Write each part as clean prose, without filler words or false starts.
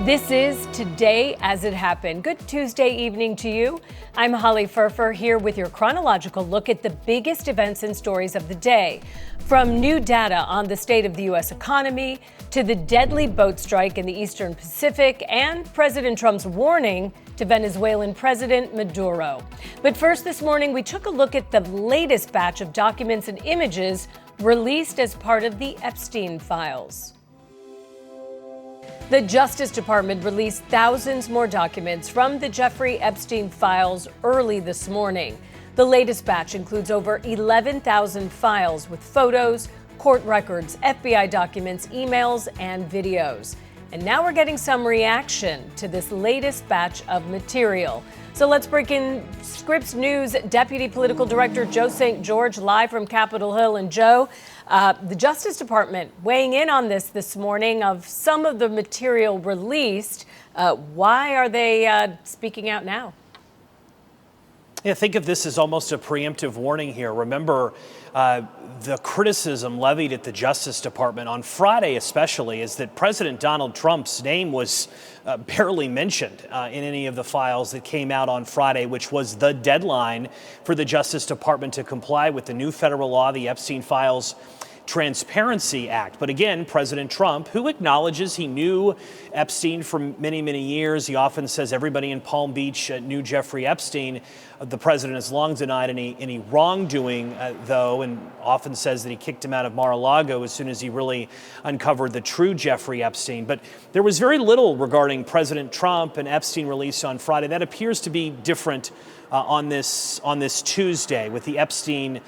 This is Today as It Happened. Good Tuesday evening to you. I'm Holly Furfer here with your chronological look at the biggest events and stories of the day. From new data on the state of the U.S. economy to the deadly boat strike in the Eastern Pacific and President Trump's warning to Venezuelan President Maduro. But first this morning, we took a look at the latest batch of documents and images released as part of the Epstein files. The Justice Department released thousands more documents from the Jeffrey Epstein files early this morning. The latest batch includes over 11,000 files with photos, court records, FBI documents, emails, and videos. And now we're getting some reaction to this latest batch of material. So let's break in Scripps News Deputy Political Director Joe St. George live from Capitol Hill. And Joe, the Justice Department weighing in on this morning of some of the material released. Why are they speaking out now? Yeah, think of this as almost a preemptive warning here. Remember, the criticism levied at the Justice Department on Friday especially is that President Donald Trump's name was barely mentioned in any of the files that came out on Friday, which was the deadline for the Justice Department to comply with the new federal law, the Epstein Files Transparency Act. But again, President Trump, who acknowledges he knew Epstein for many, many years. He often says everybody in Palm Beach knew Jeffrey Epstein. The president has long denied any wrongdoing, though, and often says that he kicked him out of Mar-a-Lago as soon as he really uncovered the true Jeffrey Epstein. But there was very little regarding President Trump and Epstein released on Friday. That appears to be different on this Tuesday, with the Epstein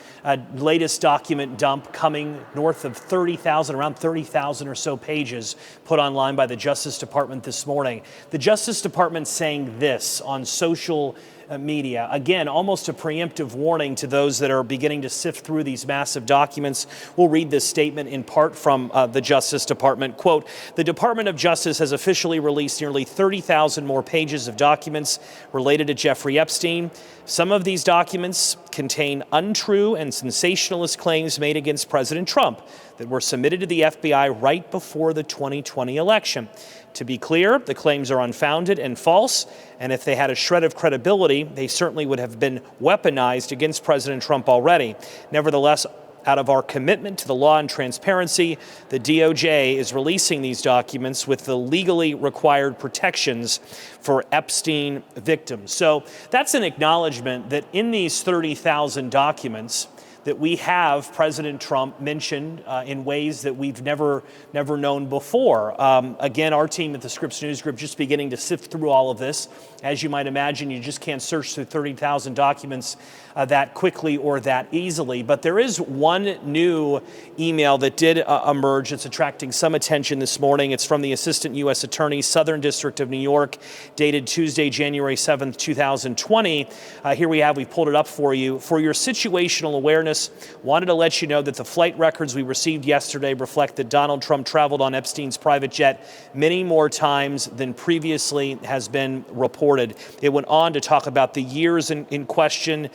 latest document dump coming north of 30,000, around 30,000 or so pages put online by the Justice Department this morning. The Justice Department saying this on social media. Again, almost a preemptive warning to those that are beginning to sift through these massive documents. We'll read this statement in part from the Justice Department. Quote, the Department of Justice has officially released nearly 30,000 more pages of documents related to Jeffrey Epstein. Some of these documents contain untrue and sensationalist claims made against President Trump that were submitted to the FBI right before the 2020 election. To be clear, the claims are unfounded and false, and if they had a shred of credibility, they certainly would have been weaponized against President Trump already. Nevertheless, out of our commitment to the law and transparency, the DOJ is releasing these documents with the legally required protections for Epstein victims. So that's an acknowledgement that in these 30,000 documents, that we have President Trump mentioned in ways that we've never known before. Again, our team at the Scripps News Group just beginning to sift through all of this. As you might imagine, you just can't search through 30,000 documents that quickly or that easily. But there is one new email that did emerge. It's attracting some attention this morning. It's from the Assistant U.S. Attorney, Southern District of New York, dated Tuesday, January 7th, 2020. Here we've pulled it up for you. For your situational awareness, wanted to let you know that the flight records we received yesterday reflect that Donald Trump traveled on Epstein's private jet many more times than previously has been reported. It went on to talk about the years in question.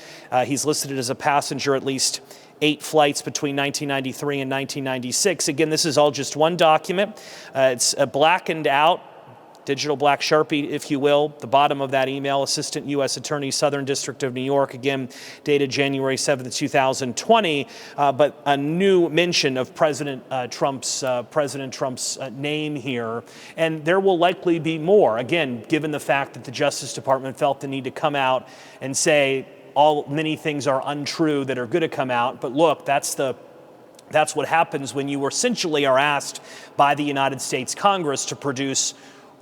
He's listed as a passenger at least 8 flights between 1993 and 1996. Again, this is all just one document. It's blackened out, digital black Sharpie, if you will. The bottom of that email, Assistant U.S. Attorney, Southern District of New York, again, dated January 7th, 2020, but a new mention of President Trump's name here. And there will likely be more, again, given the fact that the Justice Department felt the need to come out and say many things are untrue that are going to come out. But look, that's what happens when you essentially are asked by the United States Congress to produce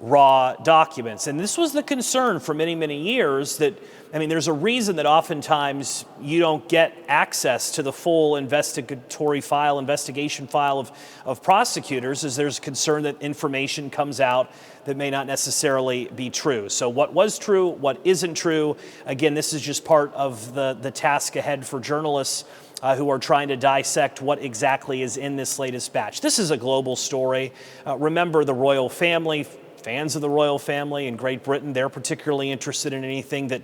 raw documents. And this was the concern for many, many years that, there's a reason that oftentimes you don't get access to the full investigation file of prosecutors, is there's concern that information comes out that may not necessarily be true. So what was true, what isn't true, again, this is just part of the task ahead for journalists who are trying to dissect what exactly is in this latest batch. This is a global story. Remember the royal family, fans of the royal family in Great Britain, they're particularly interested in anything that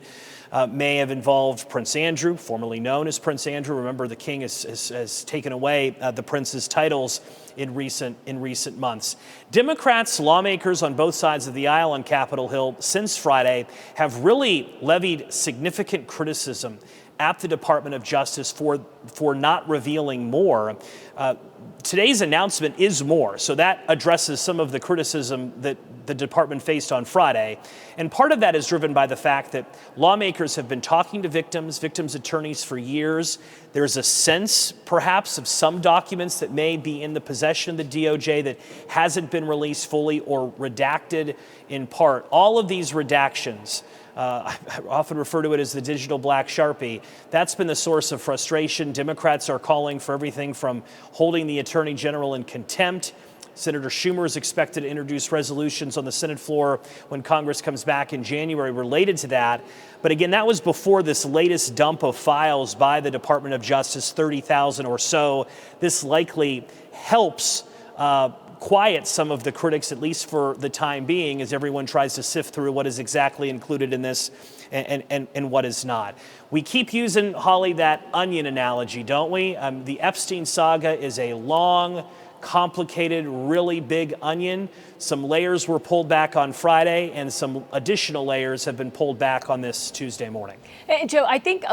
may have involved Prince Andrew, formerly known as Prince Andrew. Remember, the king has taken away the prince's titles in recent months. Democrats, lawmakers on both sides of the aisle on Capitol Hill since Friday have really levied significant criticism at the Department of Justice for not revealing more. Today's announcement is more, so that addresses some of the criticism that the department faced on Friday. And part of that is driven by the fact that lawmakers have been talking to victims' attorneys for years. There's a sense, perhaps, of some documents that may be in the possession of the DOJ that hasn't been released fully or redacted in part. All of these redactions, I often refer to it as the digital black Sharpie. That's been the source of frustration. Democrats are calling for everything from holding the Attorney General in contempt. Senator Schumer is expected to introduce resolutions on the Senate floor when Congress comes back in January related to that. But again, that was before this latest dump of files by the Department of Justice, 30,000 or so. This likely helps quiet some of the critics, at least for the time being, as everyone tries to sift through what is exactly included in this and what is not. We keep using, Holly, that onion analogy, don't we? The Epstein saga is a long, complicated, really big onion. Some layers were pulled back on Friday, and some additional layers have been pulled back on this Tuesday morning. Hey, Joe, I think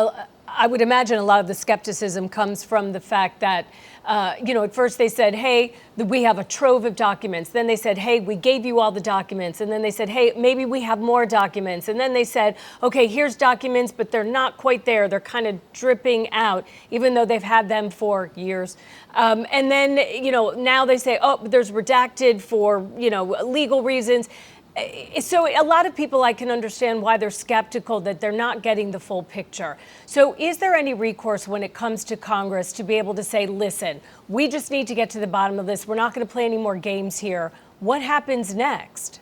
I would imagine a lot of the skepticism comes from the fact that, at first they said, hey, we have a trove of documents. Then they said, hey, we gave you all the documents. And then they said, hey, maybe we have more documents. And then they said, okay, here's documents, but they're not quite there. They're kind of dripping out, even though they've had them for years. And then, now they say, oh, there's redacted for, legal reasons. So a lot of people, I can understand why they're skeptical that they're not getting the full picture. So is there any recourse when it comes to Congress to be able to say, listen, we just need to get to the bottom of this. We're not going to play any more games here. What happens next?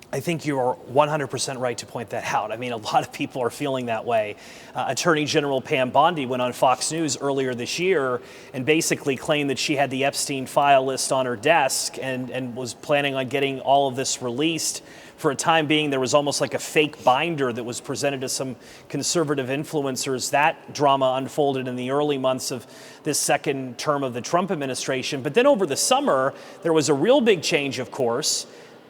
I think you are 100% right to point that out. I mean, a lot of people are feeling that way. Attorney General Pam Bondi went on Fox News earlier this year and basically claimed that she had the Epstein file list on her desk and was planning on getting all of this released. For a time being, there was almost like a fake binder that was presented to some conservative influencers. That drama unfolded in the early months of this second term of the Trump administration. But then over the summer, there was a real big change, of course.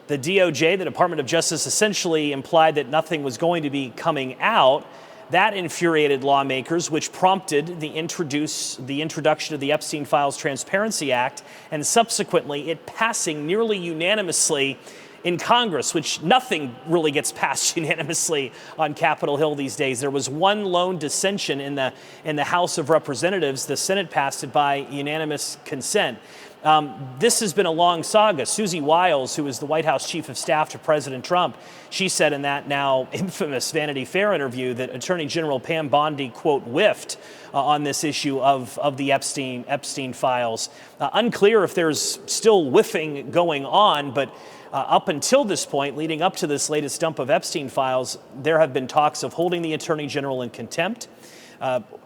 The DOJ, the Department of Justice, essentially implied that nothing was going to be coming out. That infuriated lawmakers, which prompted the introduction of the Epstein Files Transparency Act, and subsequently it passing nearly unanimously in Congress, which nothing really gets passed unanimously on Capitol Hill these days. There was one lone dissension in the House of Representatives. The Senate passed it by unanimous consent. This has been a long saga. Susie Wiles, who is the White House chief of staff to President Trump, she said in that now infamous Vanity Fair interview that Attorney General Pam Bondi, quote, whiffed on this issue of the Epstein files. Unclear if there's still whiffing going on, but up until this point, leading up to this latest dump of Epstein files, there have been talks of holding the Attorney General in contempt,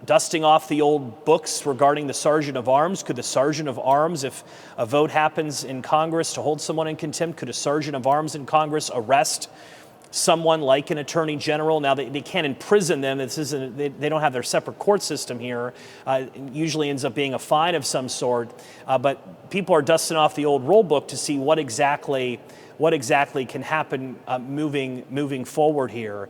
dusting off the old books regarding the Sergeant of Arms. Could the Sergeant of Arms, if a vote happens in Congress to hold someone in contempt, could a Sergeant of Arms in Congress arrest someone like an Attorney General? Now, they can't imprison them. They don't have their separate court system here. It usually ends up being a fine of some sort. But people are dusting off the old rule book to see what exactly can happen moving forward here.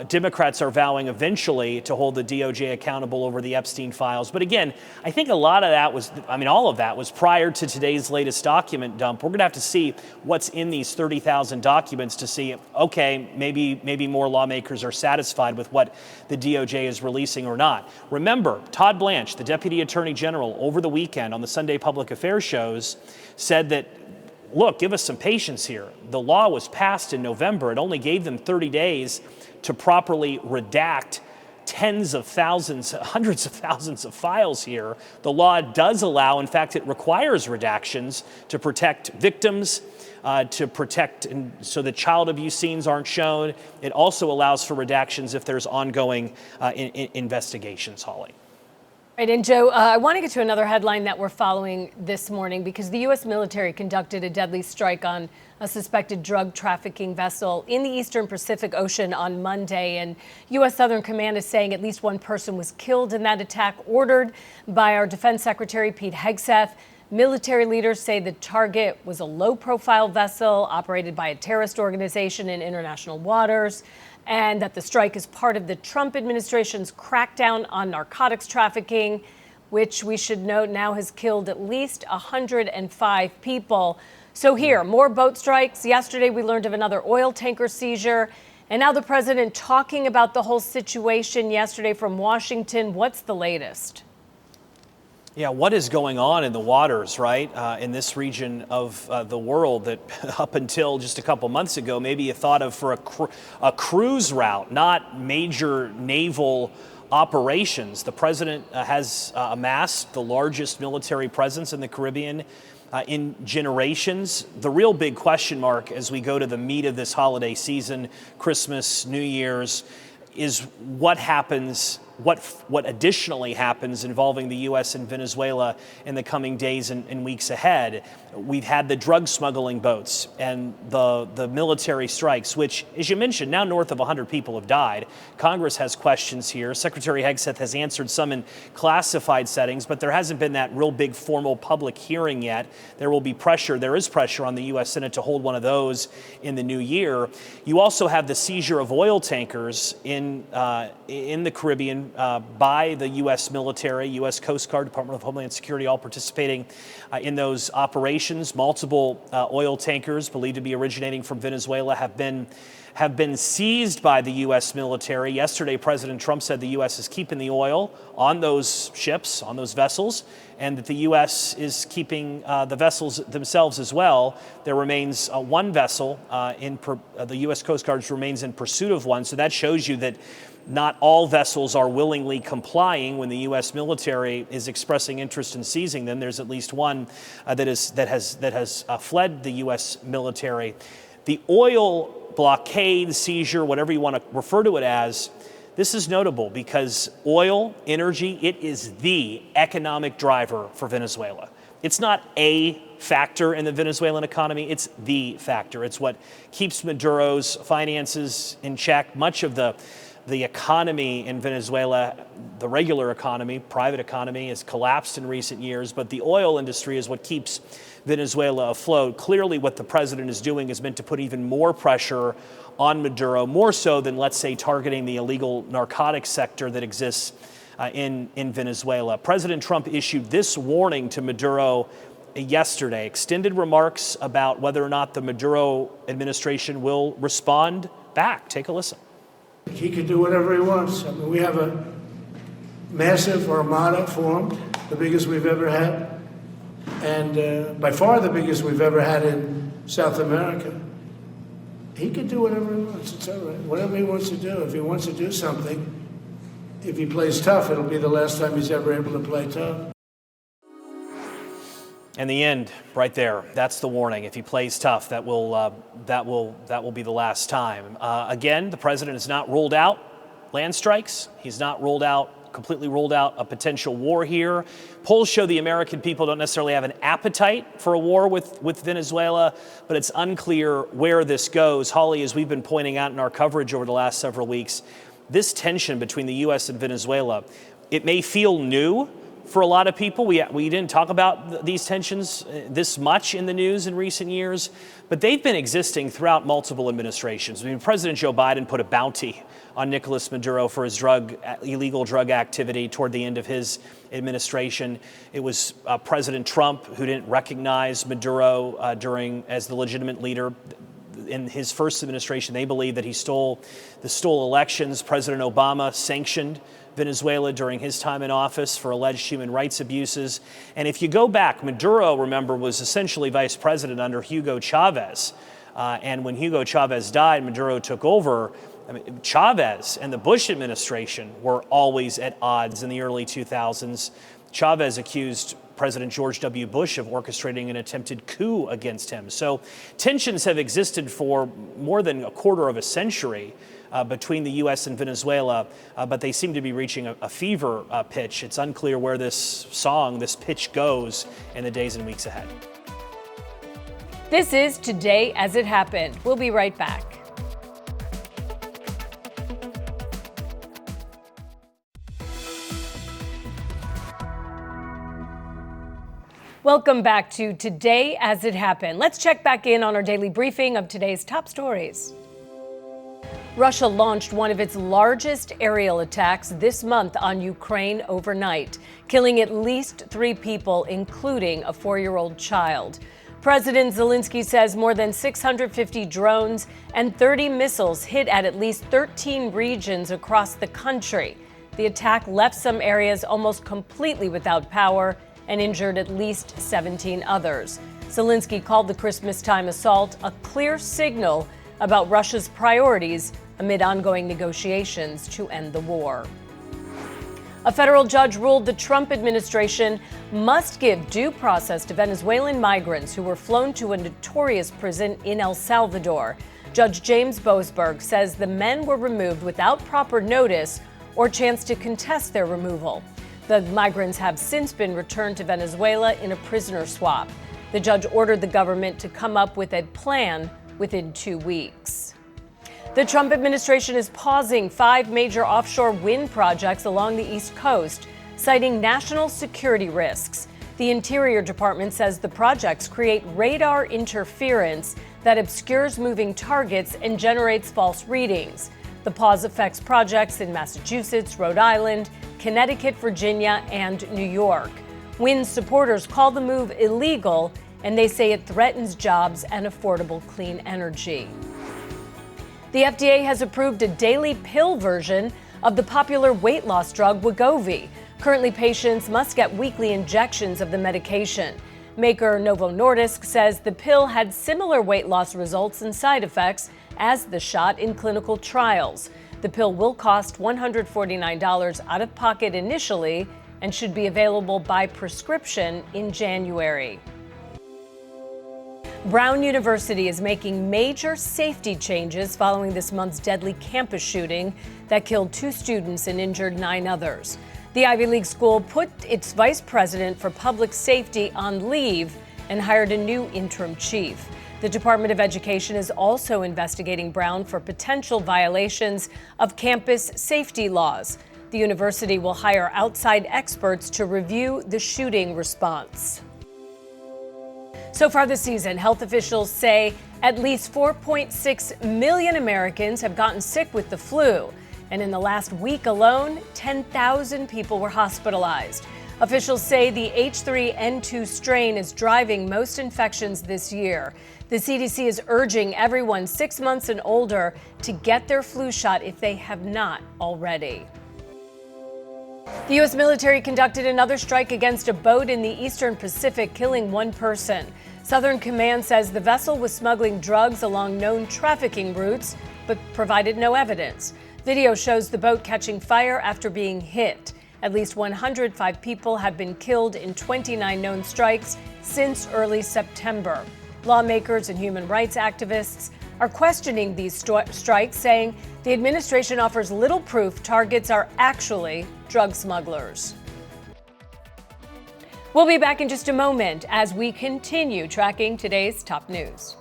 Democrats are vowing eventually to hold the DOJ accountable over the Epstein files. But again, I think a lot of that all of that was prior to today's latest document dump. We're going to have to see what's in these 30,000 documents to see, okay, maybe more lawmakers are satisfied with what the DOJ is releasing or not. Remember, Todd Blanche, the Deputy Attorney General, over the weekend on the Sunday Public Affairs shows, said that, look, give us some patience here. The law was passed in November. It only gave them 30 days to properly redact tens of thousands, hundreds of thousands of files here. The law does allow, in fact, it requires redactions to protect victims, to protect and so that child abuse scenes aren't shown. It also allows for redactions if there's ongoing investigations, Holly. Right, and Joe, I want to get to another headline that we're following this morning because the U.S. military conducted a deadly strike on a suspected drug trafficking vessel in the Eastern Pacific Ocean on Monday. And U.S. Southern Command is saying at least one person was killed in that attack, ordered by our Defense Secretary Pete Hegseth. Military leaders say the target was a low-profile vessel operated by a terrorist organization in international waters, and that the strike is part of the Trump administration's crackdown on narcotics trafficking, which we should note now has killed at least 105 people. So here, more boat strikes. Yesterday, we learned of another oil tanker seizure. And now the president talking about the whole situation yesterday from Washington. What's the latest? Yeah, what is going on in the waters, right, in this region of the world that up until just a couple months ago, maybe you thought of for a cruise route, not major naval operations. The president has amassed the largest military presence in the Caribbean in generations. The real big question mark as we go to the meat of this holiday season, Christmas, New Year's, is what happens, what additionally happens involving the U.S. and Venezuela in the coming days and weeks ahead. We've had the drug smuggling boats and the military strikes, which, as you mentioned, now north of 100 people have died. Congress has questions here. Secretary Hegseth has answered some in classified settings, but there hasn't been that real big formal public hearing yet. There is pressure on the U.S. Senate to hold one of those in the new year. You also have the seizure of oil tankers in the Caribbean by the U.S. military, U.S. Coast Guard, Department of Homeland Security, all participating in those operations. Multiple oil tankers believed to be originating from Venezuela have been seized by the U.S. military. Yesterday, President Trump said the U.S. is keeping the oil on those ships, on those vessels, and that the U.S. is keeping the vessels themselves as well. There remains one vessel, the U.S. Coast Guard remains in pursuit of one, so that shows you that not all vessels are willingly complying when the U.S. military is expressing interest in seizing them. There's at least one that has fled the U.S. military. The oil blockade, seizure, whatever you want to refer to it as, this is notable because oil, energy, it is the economic driver for Venezuela. It's not a factor in the Venezuelan economy, it's the factor. It's what keeps Maduro's finances in check. Much of the economy in Venezuela, the regular economy, private economy, has collapsed in recent years, but the oil industry is what keeps Venezuela afloat. Clearly, what the president is doing is meant to put even more pressure on Maduro, more so than, let's say, targeting the illegal narcotics sector that exists in Venezuela. President Trump issued this warning to Maduro yesterday, extended remarks about whether or not the Maduro administration will respond back. Take a listen. He can do whatever he wants. I mean, we have a massive armada formed, the biggest we've ever had, and by far the biggest we've ever had in South America. He can do whatever he wants. It's all right. Whatever he wants to do. If he wants to do something, if he plays tough, it'll be the last time he's ever able to play tough. And the end, right there. That's the warning. If he plays tough, that will be the last time. Again, the president has not ruled out land strikes. He's not completely ruled out a potential war here. Polls show the American people don't necessarily have an appetite for a war with Venezuela, but it's unclear where this goes. Holly, as we've been pointing out in our coverage over the last several weeks, this tension between the U.S. and Venezuela, it may feel new for a lot of people. We didn't talk about these tensions this much in the news in recent years, but they've been existing throughout multiple administrations. I mean, President Joe Biden put a bounty on Nicolas Maduro for his illegal drug activity toward the end of his administration. It was President Trump who didn't recognize Maduro as the legitimate leader. In his first administration, they believe that he stole elections. President Obama sanctioned Venezuela during his time in office for alleged human rights abuses. And if you go back, Maduro, remember, was essentially vice president under Hugo Chavez. And when Hugo Chavez died, Maduro took over. I mean, Chavez and the Bush administration were always at odds in the early 2000s. Chavez accused President George W. Bush of orchestrating an attempted coup against him. So tensions have existed for more than a quarter of a century between the U.S. and Venezuela, but they seem to be reaching a fever pitch. It's unclear where this pitch goes in the days and weeks ahead. This is Today as It Happened. We'll be right back. Welcome back to Today as It Happened. Let's check back in on our daily briefing of today's top stories. Russia launched one of its largest aerial attacks this month on Ukraine overnight, killing at least 3 people, including a 4-year-old child. President Zelensky says more than 650 drones and 30 missiles hit at least 13 regions across the country. The attack left some areas almost completely without power and injured at least 17 others. Zelensky called the Christmas-time assault a clear signal about Russia's priorities amid ongoing negotiations to end the war. A federal judge ruled the Trump administration must give due process to Venezuelan migrants who were flown to a notorious prison in El Salvador. Judge James Boasberg says the men were removed without proper notice or chance to contest their removal. The migrants have since been returned to Venezuela in a prisoner swap. The judge ordered the government to come up with a plan within 2 weeks. The Trump administration is pausing 5 major offshore wind projects along the East Coast, citing national security risks. The Interior Department says the projects create radar interference that obscures moving targets and generates false readings. The pause affects projects in Massachusetts, Rhode Island, Connecticut, Virginia, and New York. Wind supporters call the move illegal, and they say it threatens jobs and affordable clean energy. The FDA has approved a daily pill version of the popular weight loss drug Wegovy. Currently, patients must get weekly injections of the medication. Maker Novo Nordisk says the pill had similar weight loss results and side effects as the shot in clinical trials. The pill will cost $149 out of pocket initially and should be available by prescription in January. Brown University is making major safety changes following this month's deadly campus shooting that killed 2 students and injured 9 others. The Ivy League school put its vice president for public safety on leave and hired a new interim chief. The Department of Education is also investigating Brown for potential violations of campus safety laws. The university will hire outside experts to review the shooting response. So far this season, health officials say at least 4.6 million Americans have gotten sick with the flu. And in the last week alone, 10,000 people were hospitalized. Officials say the H3N2 strain is driving most infections this year. The CDC is urging everyone 6 months and older to get their flu shot if they have not already. The U.S. military conducted another strike against a boat in the Eastern Pacific, killing 1 person. Southern Command says the vessel was smuggling drugs along known trafficking routes, but provided no evidence. Video shows the boat catching fire after being hit. At least 105 people have been killed in 29 known strikes since early September. Lawmakers and human rights activists are questioning these strikes, saying the administration offers little proof targets are actually drug smugglers. We'll be back in just a moment as we continue tracking today's top news.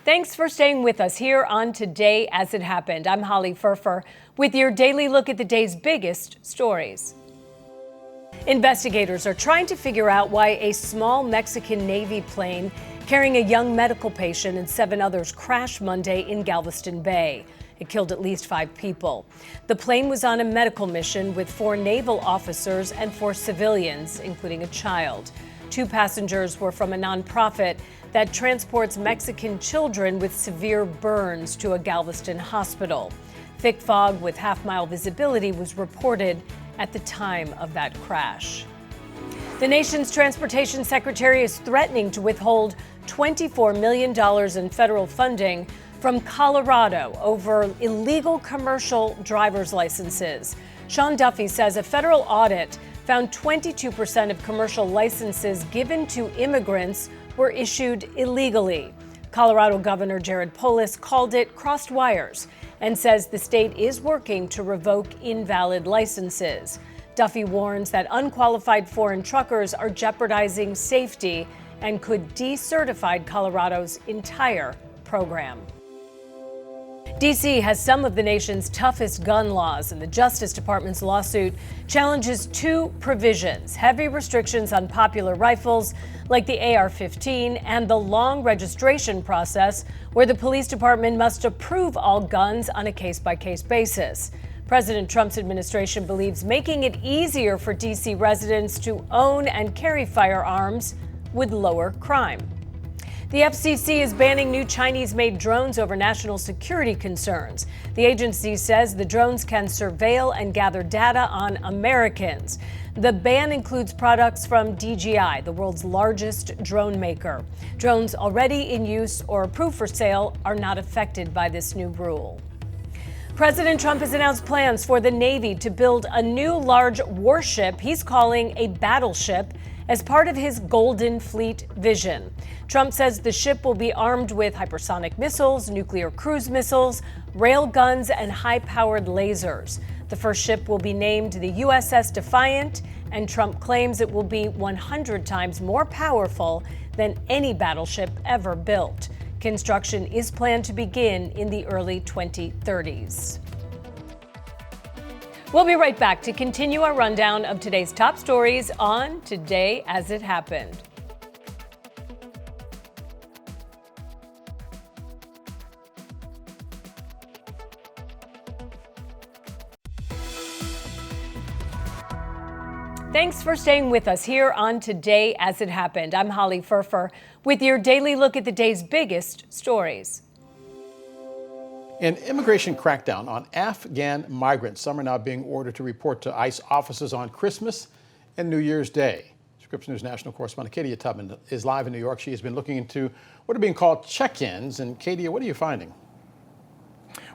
Thanks for staying with us here on Today as It Happened. I'm Holly Furfer with your daily look at the day's biggest stories. Investigators are trying to figure out why a small Mexican Navy plane carrying a young medical patient and 7 others crashed Monday in Galveston Bay. It killed at least 5 people. The plane was on a medical mission with 4 naval officers and 4 civilians, including a child. 2 passengers were from a nonprofit that transports Mexican children with severe burns to a Galveston hospital. Thick fog with half-mile visibility was reported at the time of that crash. The nation's transportation secretary is threatening to withhold $24 million in federal funding from Colorado over illegal commercial driver's licenses. Sean Duffy says a federal audit found 22% of commercial licenses given to immigrants were issued illegally. Colorado Governor Jared Polis called it crossed wires and says the state is working to revoke invalid licenses. Duffy warns that unqualified foreign truckers are jeopardizing safety and could decertify Colorado's entire program. D.C. has some of the nation's toughest gun laws, and the Justice Department's lawsuit challenges two provisions: heavy restrictions on popular rifles like the AR-15 and the long registration process where the police department must approve all guns on a case-by-case basis. President Trump's administration believes making it easier for D.C. residents to own and carry firearms would lower crime. The FCC is banning new Chinese-made drones over national security concerns. The agency says the drones can surveil and gather data on Americans. The ban includes products from DJI, the world's largest drone maker. Drones already in use or approved for sale are not affected by this new rule. President Trump has announced plans for the Navy to build a new large warship he's calling a battleship as part of his Golden Fleet vision. Trump says the ship will be armed with hypersonic missiles, nuclear cruise missiles, rail guns, and high-powered lasers. The first ship will be named the USS Defiant, and Trump claims it will be 100 times more powerful than any battleship ever built. Construction is planned to begin in the early 2030s. We'll be right back to continue our rundown of today's top stories on Today As It Happened. Thanks for staying with us here on Today As It Happened. I'm Holly Furfer with your daily look at the day's biggest stories. An immigration crackdown on Afghan migrants. Some are now being ordered to report to ICE offices on Christmas and New Year's Day. Scripps News national correspondent Katia Tubman is live in New York. She has been looking into what are being called check-ins. And Katia, what are you finding?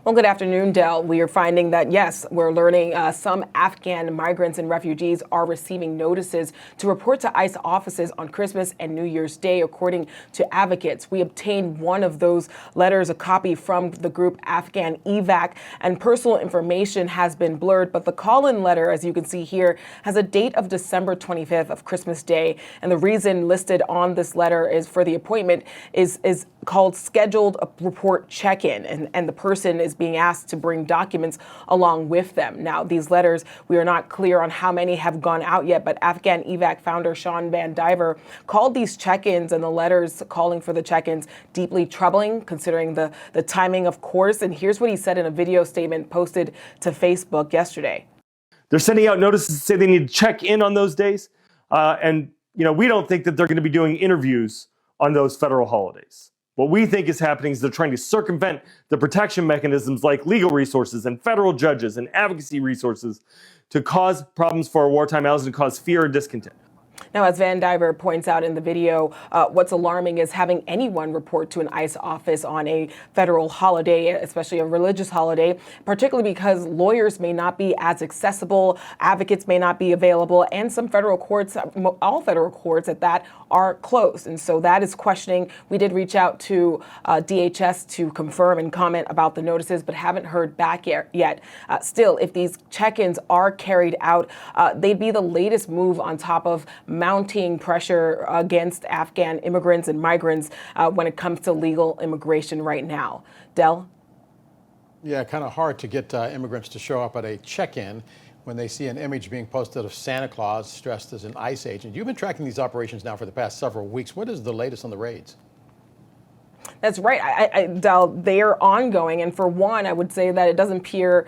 Well, good afternoon, Del. We are finding that, yes, we're learning some Afghan migrants and refugees are receiving notices to report to ICE offices on Christmas and New Year's Day, according to advocates. We obtained one of those letters, a copy from the group Afghan Evac, and personal information has been blurred. But the call-in letter, as you can see here, has a date of December 25th of Christmas Day. And the reason listed on this letter is for the appointment is called scheduled report check-in. And the person is being asked to bring documents along with them. Now, these letters, we are not clear on how many have gone out yet, but Afghan Evac founder Sean Van Diver called these check-ins and the letters calling for the check-ins deeply troubling, considering the timing, of course. And here's what he said in a video statement posted to Facebook yesterday. They're sending out notices to say they need to check in on those days. And we don't think that they're going to be doing interviews on those federal holidays. What we think is happening is they're trying to circumvent the protection mechanisms like legal resources and federal judges and advocacy resources to cause problems for our wartime allies and cause fear and discontent. Now, as Van Diver points out in the video, what's alarming is having anyone report to an ICE office on a federal holiday, especially a religious holiday, particularly because lawyers may not be as accessible, advocates may not be available, and some federal courts, all federal courts at that, are closed. And so that is questioning. We did reach out to DHS to confirm and comment about the notices, but haven't heard back yet. Still, if these check-ins are carried out, they'd be the latest move on top of mounting pressure against Afghan immigrants and migrants when it comes to legal immigration right now. Del? Yeah, kind of hard to get immigrants to show up at a check-in when they see an image being posted of Santa Claus dressed as an ICE agent. You've been tracking these operations now for the past several weeks. What is the latest on the raids? That's right. Del, they are ongoing. And for one, I would say that it doesn't appear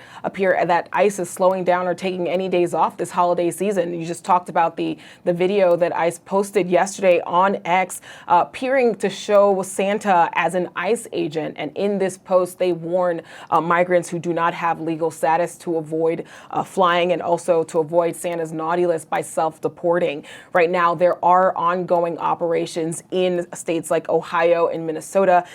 that ICE is slowing down or taking any days off this holiday season. You just talked about the video that ICE posted yesterday on X, appearing to show Santa as an ICE agent. And in this post, they warn migrants who do not have legal status to avoid flying and also to avoid Santa's naughty list by self-deporting. Right now, there are ongoing operations in states like Ohio and Minnesota.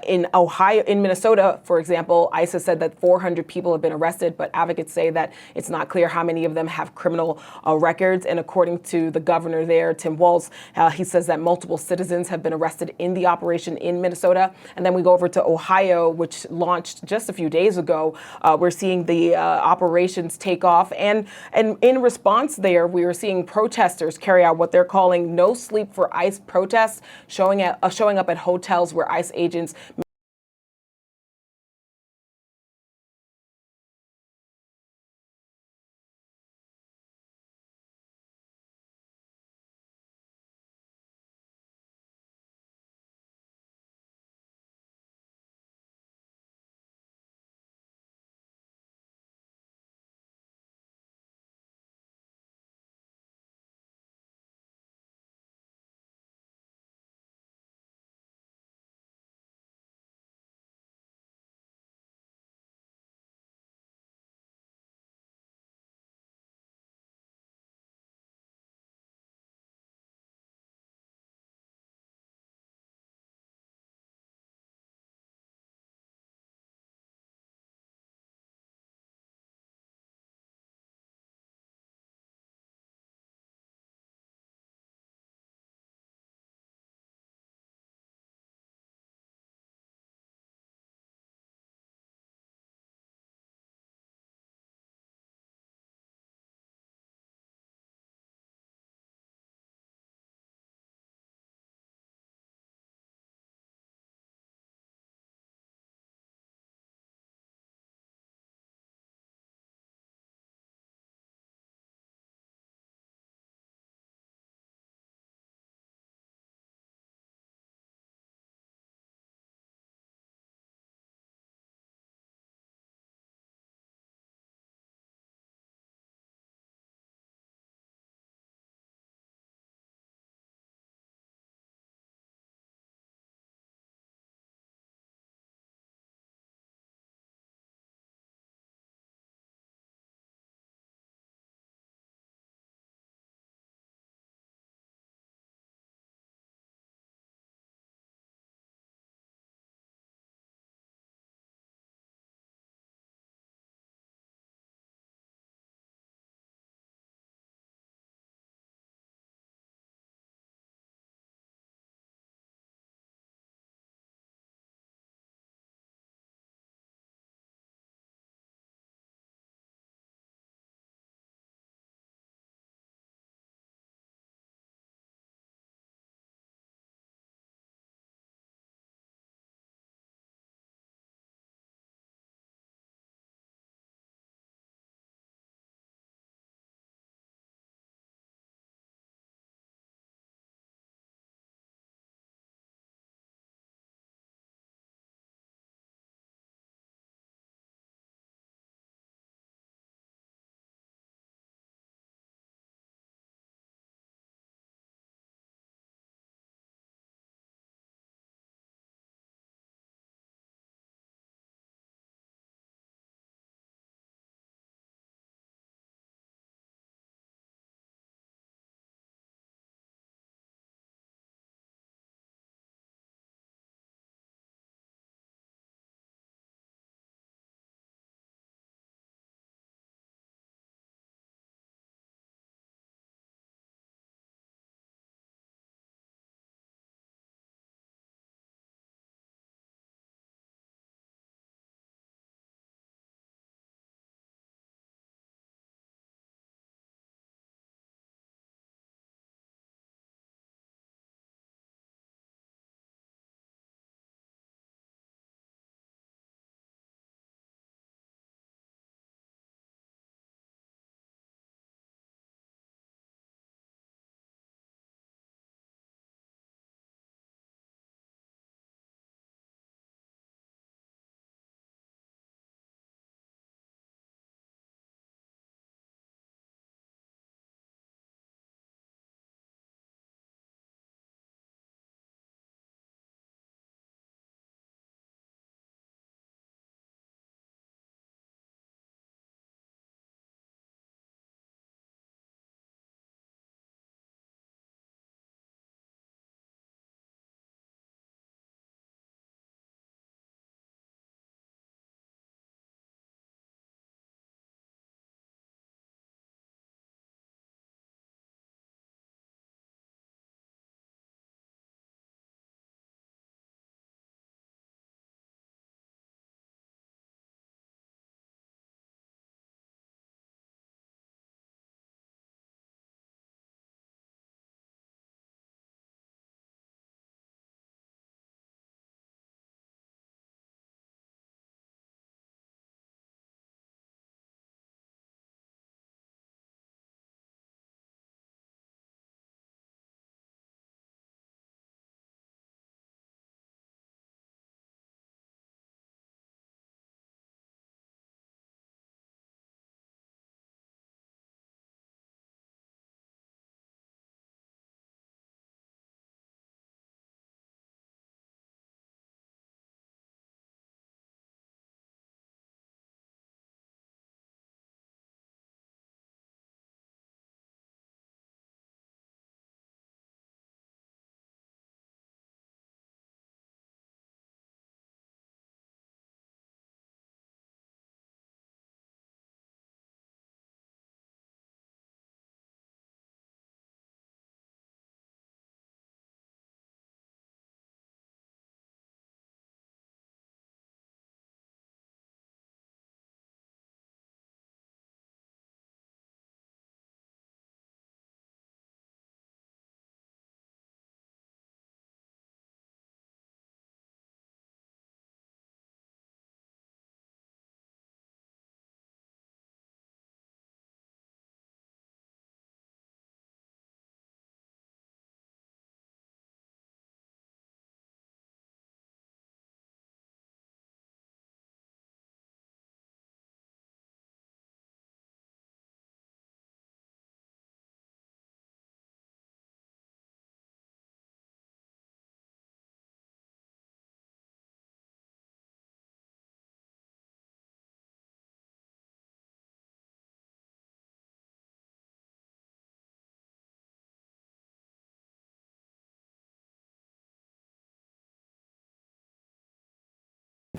In Minnesota, for example, ICE has said that 400 people have been arrested, but advocates say that it's not clear how many of them have criminal records. And according to the governor there, Tim Walz, he says that multiple citizens have been arrested in the operation in Minnesota. And then we go over to Ohio, which launched just a few days ago. We're seeing the operations take off. And in response there, we are seeing protesters carry out what they're calling no sleep for ICE protests, showing up at hotels where ICE agents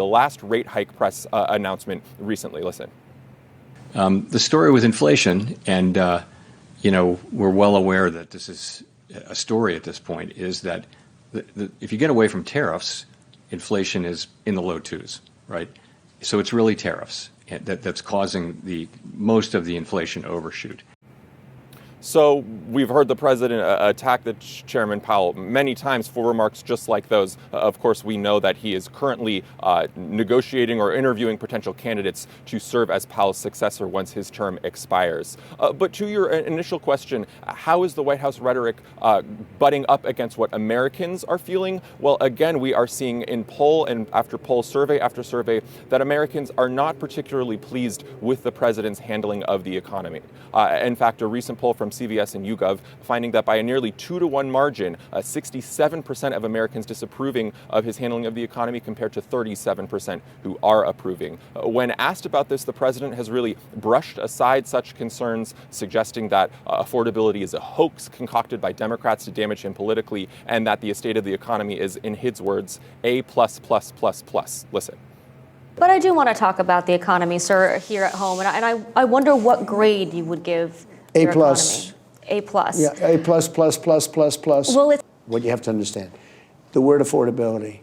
the last rate hike press announcement recently. Listen. The story with inflation, and we're well aware that this is a story at this point, is that if you get away from tariffs, inflation is in the low twos, right? So it's really tariffs that's causing most of the inflation overshoot. So we've heard the president attack the Chairman Powell many times for remarks just like those. Of course, we know that he is currently negotiating or interviewing potential candidates to serve as Powell's successor once his term expires. But to your initial question, how is the White House rhetoric butting up against what Americans are feeling? Well, again, we are seeing in poll and after poll, survey after survey, that Americans are not particularly pleased with the president's handling of the economy. In fact, a recent poll from CVS and YouGov finding that by a nearly 2-to-1 margin, 67% of Americans disapproving of his handling of the economy compared to 37% who are approving. When asked about this, the president has really brushed aside such concerns, suggesting that affordability is a hoax concocted by Democrats to damage him politically, and that the state of the economy is, in his words, A++++. Listen. But I do want to talk about the economy, sir, here at home, and I wonder what grade you would give A+. your economy. A+. Yeah, A++++++. Well, it's What you have to understand, the word affordability.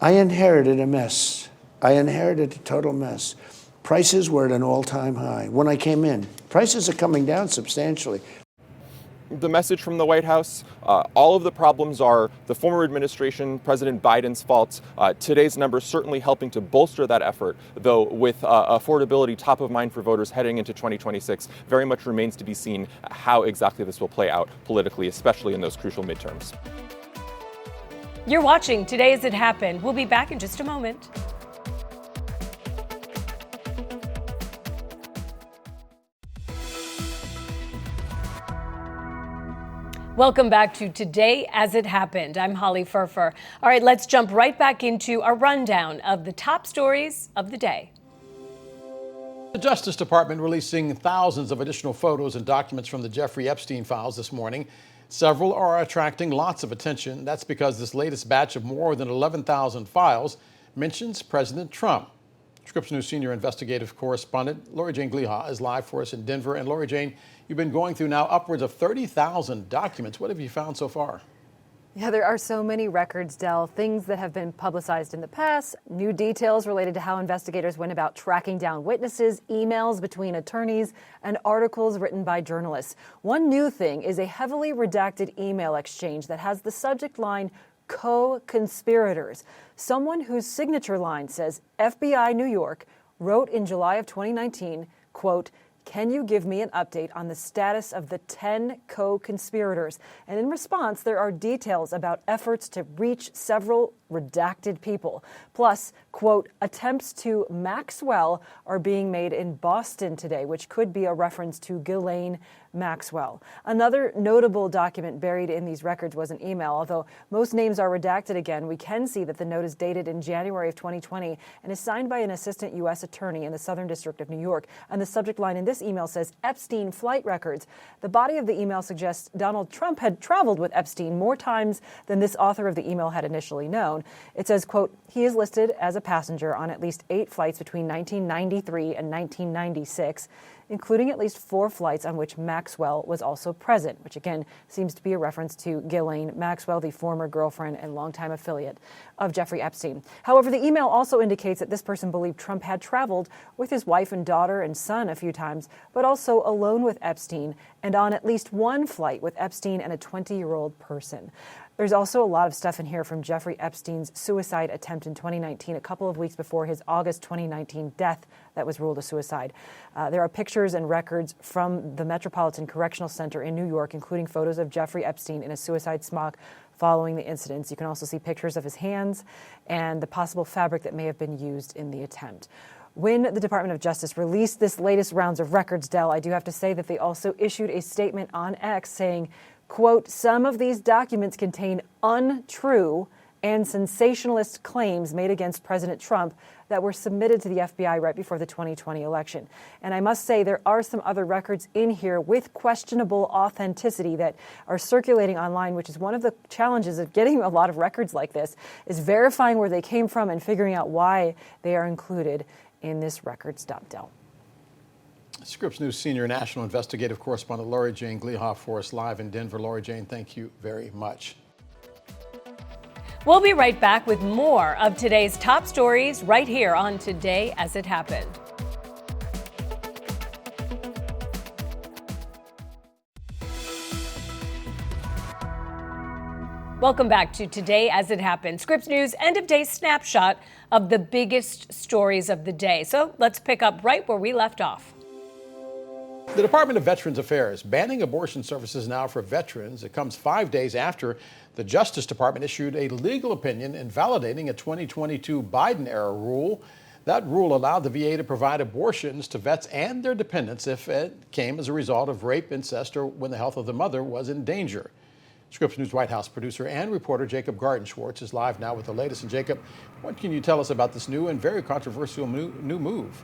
I inherited a mess. I inherited a total mess. Prices were at an all-time high when I came in. Prices are coming down substantially. The message from the White House, all of the problems are the former administration, President Biden's fault. Today's numbers certainly helping to bolster that effort, though with affordability top of mind for voters heading into 2026, very much remains to be seen how exactly this will play out politically, especially in those crucial midterms. You're watching Today As It Happened. We'll be back in just a moment. Welcome back to Today As It Happened. I'm Holly Furfer. All right, let's jump right back into a rundown of the top stories of the day. The Justice Department releasing thousands of additional photos and documents from the Jeffrey Epstein files this morning. Several are attracting lots of attention. That's because this latest batch of more than 11,000 files mentions President Trump. Scripps News senior investigative correspondent Lori Jane Gliha is live for us in Denver. And Lori Jane, you've been going through now upwards of 30,000 documents. What have you found so far? Yeah, there are so many records, Del, things that have been publicized in the past, new details related to how investigators went about tracking down witnesses, emails between attorneys, and articles written by journalists. One new thing is a heavily redacted email exchange that has the subject line, co-conspirators. Someone whose signature line says FBI New York wrote in July of 2019, quote, "Can you give me an update on the status of the 10 co-conspirators?" And in response, there are details about efforts to reach several redacted people. Plus, quote, "attempts to Maxwell are being made in Boston today," which could be a reference to Ghislaine Maxwell. Another notable document buried in these records was an email. Although most names are redacted again, we can see that the note is dated in January of 2020 and is signed by an assistant U.S. attorney in the Southern District of New York. And the subject line in this email says Epstein flight records. The body of the email suggests Donald Trump had traveled with Epstein more times than this author of the email had initially known. It says, quote, "He is listed as a passenger on at least 8 flights between 1993 and 1996. Including at least 4 flights on which Maxwell was also present," which again seems to be a reference to Ghislaine Maxwell, the former girlfriend and longtime affiliate of Jeffrey Epstein. However, the email also indicates that this person believed Trump had traveled with his wife and daughter and son a few times, but also alone with Epstein and on at least 1 flight with Epstein and a 20-year-old person. There's also a lot of stuff in here from Jeffrey Epstein's suicide attempt in 2019, a couple of weeks before his August 2019 death that was ruled a suicide. There are pictures and records from the Metropolitan Correctional Center in New York, including photos of Jeffrey Epstein in a suicide smock following the incidents. You can also see pictures of his hands and the possible fabric that may have been used in the attempt. When the Department of Justice released this latest rounds of records, Del, I do have to say that they also issued a statement on X saying, quote, "Some of these documents contain untrue and sensationalist claims made against President Trump that were submitted to the FBI right before the 2020 election. And I must say, there are some other records in here with questionable authenticity that are circulating online, which is one of the challenges of getting a lot of records like this, is verifying where they came from and figuring out why they are included in this records dump. Del. Scripps News senior national investigative correspondent Lori Jane Glehoff for us live in Denver. Lori Jane, thank you very much. We'll be right back with more of today's top stories right here on Today as It Happened. Welcome back to Today as It Happened, Scripps News end of day snapshot of the biggest stories of the day. So let's pick up right where we left off. The Department of Veterans Affairs banning abortion services now for veterans. It comes 5 days after the Justice Department issued a legal opinion invalidating a 2022 Biden-era rule. That rule allowed the VA to provide abortions to vets and their dependents if it came as a result of rape, incest, or when the health of the mother was in danger. Scripps News White House producer and reporter Jacob Garden-Schwartz is live now with the latest. And Jacob, what can you tell us about this new and very controversial new move?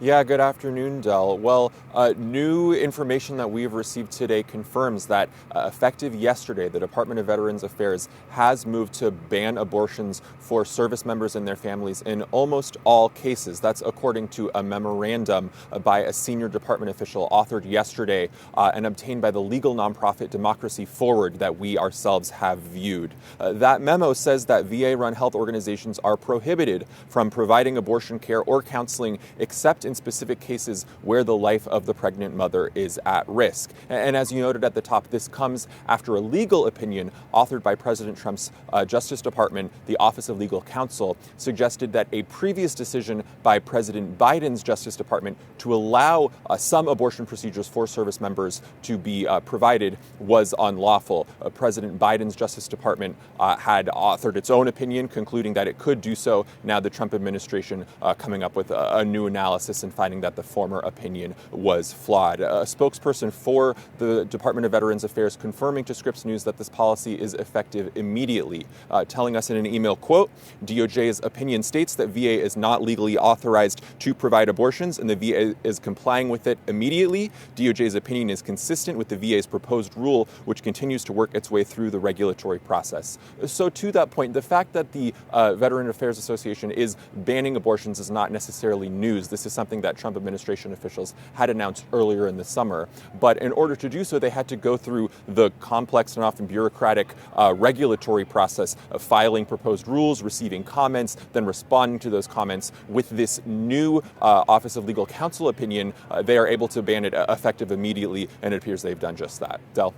Yeah, good afternoon, Del. Well, new information that we've received today confirms that effective yesterday, the Department of Veterans Affairs has moved to ban abortions for service members and their families in almost all cases. That's according to a memorandum by a senior department official authored yesterday and obtained by the legal nonprofit Democracy Forward that we ourselves have viewed. That memo says that VA-run health organizations are prohibited from providing abortion care or counseling except in specific cases where the life of the pregnant mother is at risk. And as you noted at the top, this comes after a legal opinion authored by President Trump's Justice Department, the Office of Legal Counsel, suggested that a previous decision by President Biden's Justice Department to allow some abortion procedures for service members to be provided was unlawful. President Biden's Justice Department had authored its own opinion, concluding that it could do so. Now the Trump administration coming up with a new analysis and finding that the former opinion was flawed. A spokesperson for the Department of Veterans Affairs confirming to Scripps News that this policy is effective immediately, telling us in an email, quote, DOJ's opinion states that VA is not legally authorized to provide abortions and the VA is complying with it immediately. DOJ's opinion is consistent with the VA's proposed rule, which continues to work its way through the regulatory process. So to that point, the fact that the Veteran Affairs Association is banning abortions is not necessarily news. This is something that Trump administration officials had announced earlier in the summer. But in order to do so, they had to go through the complex and often bureaucratic regulatory process of filing proposed rules, receiving comments, then responding to those comments. With this new Office of Legal Counsel opinion, they are able to ban it effective immediately, and it appears they've done just that. Del?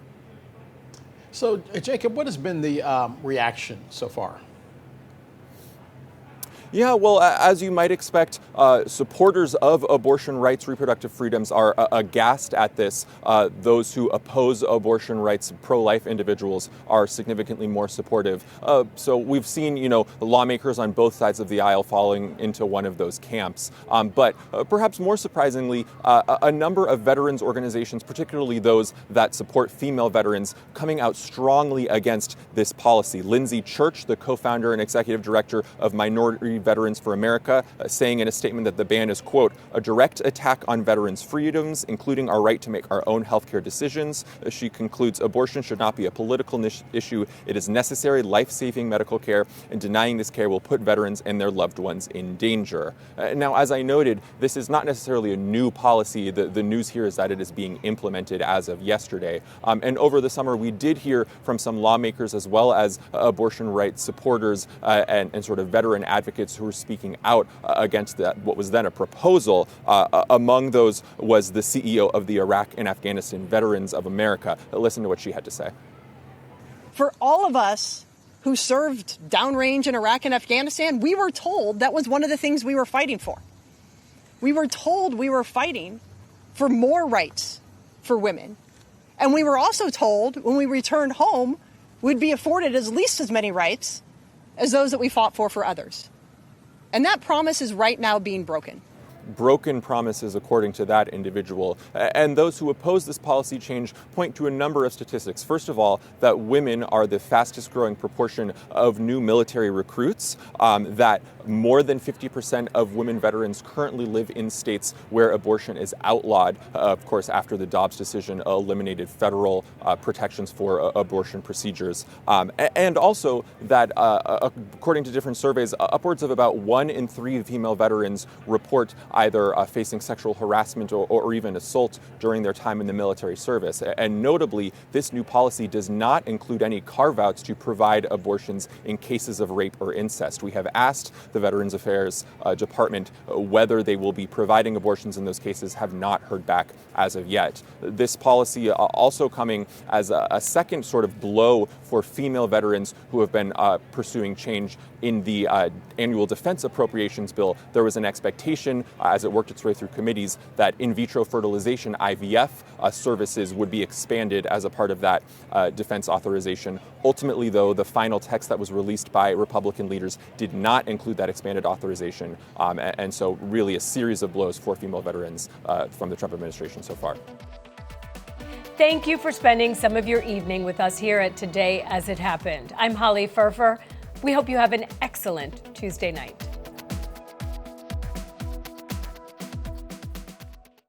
So, Jacob, what has been the reaction so far? Yeah, well, as you might expect, supporters of abortion rights, reproductive freedoms are aghast at this. Those who oppose abortion rights, pro-life individuals, are significantly more supportive. So we've seen, lawmakers on both sides of the aisle falling into one of those camps. But perhaps more surprisingly, a number of veterans organizations, particularly those that support female veterans, coming out strongly against this policy. Lindsay Church, the co-founder and executive director of Minority Veterans for America, saying in a statement that the ban is, quote, a direct attack on veterans' freedoms, including our right to make our own healthcare decisions. She concludes abortion should not be a political issue. It is necessary, life-saving medical care, and denying this care will put veterans and their loved ones in danger. Now, as I noted, this is not necessarily a new policy. The news here is that it is being implemented as of yesterday. And over the summer, we did hear from some lawmakers as well as abortion rights supporters and sort of veteran advocates who were speaking out against what was then a proposal. Among those was the CEO of the Iraq and Afghanistan Veterans of America. Listen to what she had to say. For all of us who served downrange in Iraq and Afghanistan, we were told that was one of the things we were fighting for. We were told we were fighting for more rights for women. And we were also told when we returned home, we'd be afforded at least as many rights as those that we fought for others. And that promise is right now being broken. broken promises, according to that individual. And those who oppose this policy change point to a number of statistics. First of all, that women are the fastest growing proportion of new military recruits, that more than 50% of women veterans currently live in states where abortion is outlawed, of course, after the Dobbs decision eliminated federal protections for abortion procedures. And also that, according to different surveys, upwards of about 1 in 3 female veterans report either facing sexual harassment or even assault during their time in the military service. And notably, this new policy does not include any carve-outs to provide abortions in cases of rape or incest. We have asked the Veterans Affairs Department whether they will be providing abortions in those cases, have not heard back as of yet. This policy also coming as a second sort of blow for female veterans who have been pursuing change. In the annual defense appropriations bill, there was an expectation, as it worked its way through committees, that in vitro fertilization, IVF, services would be expanded as a part of that defense authorization. Ultimately, though, the final text that was released by Republican leaders did not include that expanded authorization. And so really a series of blows for female veterans from the Trump administration so far. Thank you for spending some of your evening with us here at Today As It Happened. I'm Holly Furfer. We hope you have an excellent Tuesday night.